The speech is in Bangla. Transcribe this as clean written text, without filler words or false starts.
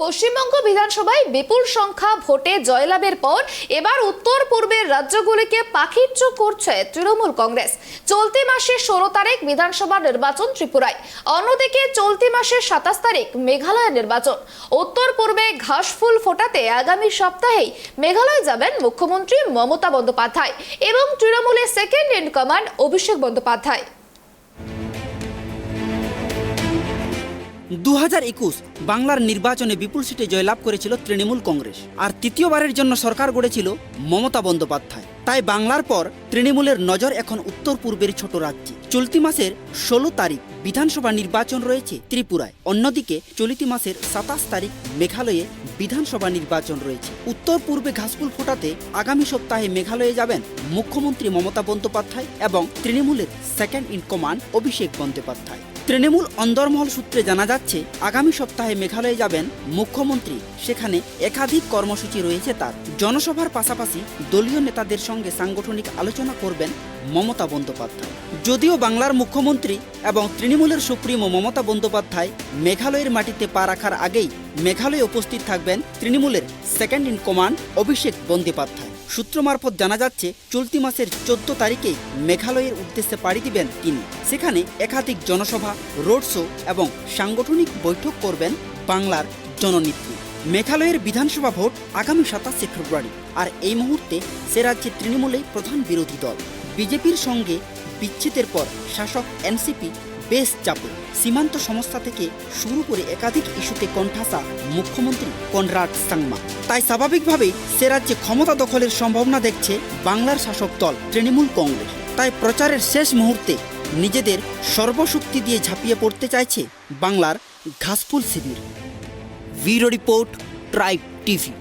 পশ্চিমবঙ্গ বিধানসভায় বিপুল সংখ্যা ভোটে জয়লাভের পর এবার উত্তর পূর্বের রাজ্যগুলিকে পাখির চোখ করছে তৃণমূল কংগ্রেস। চলতি মাসের 16 তারিখ বিধানসভা নির্বাচন ত্রিপুরায়, অন্যদিকে চলতি মাসের 27 তারিখ মেঘালয় নির্বাচন। উত্তর পূর্বে ঘাসফুল ফোটাতে আগামী সপ্তাহেই মেঘালয় যাবেন মুখ্যমন্ত্রী মমতা বন্দ্যোপাধ্যায় এবং তৃণমূলের second in command Abhishek Bandyopadhyay. 2021 বাংলার নির্বাচনে বিপুল সিটে জয়লাভ করেছিল তৃণমূল কংগ্রেস, আর তৃতীয়বারের জন্য সরকার গড়েছিল মমতা বন্দ্যোপাধ্যায়। তাই বাংলার পর তৃণমূলের নজর এখন উত্তর পূর্বের ছোট রাজ্যে। চলতি মাসের 16 তারিখ বিধানসভা নির্বাচন রয়েছে ত্রিপুরায়, অন্যদিকে চলতি মাসের 27 তারিখ মেঘালয়ে বিধানসভা নির্বাচন রয়েছে। উত্তর পূর্বে ঘাসফুল ফোটাতে আগামী সপ্তাহে মেঘালয়ে যাবেন মুখ্যমন্ত্রী মমতা বন্দ্যোপাধ্যায় এবং তৃণমূলের second in command Abhishek Bandyopadhyay. Trinamool অন্দরমহল সূত্রে জানা যাচ্ছে আগামী সপ্তাহে মেঘালয়ে যাবেন মুখ্যমন্ত্রী। সেখানে একাধিক কর্মসূচি রয়েছে তার। জনসভার পাশাপাশি দলীয় নেতাদের সঙ্গে সাংগঠনিক আলোচনা করবেন মমতা বন্দ্যোপাধ্যায়। যদিও বাংলার মুখ্যমন্ত্রী এবং তৃণমূলের সুপ্রিমো মমতা বন্দ্যোপাধ্যায় মেঘালয়ের মাটিতে পা রাখার আগেই মেঘালয়ে উপস্থিত থাকবেন তৃণমূলের second in command Abhishek Bandyopadhyay. সূত্র মারফত জানা যাচ্ছে চলতি মাসের 14 তারিখেই মেঘালয়ের উদ্দেশ্যে পাড়ি দিবেন তিনি। সেখানে একাধিক জনসভা, রোড শো এবং সাংগঠনিক বৈঠক করবেন বাংলার জননেত্রী। মেঘালয়ের বিধানসভা ভোট আগামী 27 ফেব্রুয়ারি, আর এই মুহূর্তে সে রাজ্যে তৃণমূলেই প্রধান বিরোধী দল। বিজেপির সঙ্গে বিচ্ছেদের পর শাসক এনসিপি বেশ চাপে। সীমান্ত সমস্যা থেকে শুরু করে একাধিক ইস্যুতে কণ্ঠাসা মুখ্যমন্ত্রী কনরাড সাংমা। তাই স্বাভাবিকভাবেই সে রাজ্যে ক্ষমতা দখলের সম্ভাবনা দেখছে বাংলার শাসক দল তৃণমূল কংগ্রেস। তাই প্রচারের শেষ মুহূর্তে নিজেদের সর্বশক্তি দিয়ে ঝাঁপিয়ে পড়তে চাইছে বাংলার ঘাসফুল শিবির। Bureau report, Tribe TV.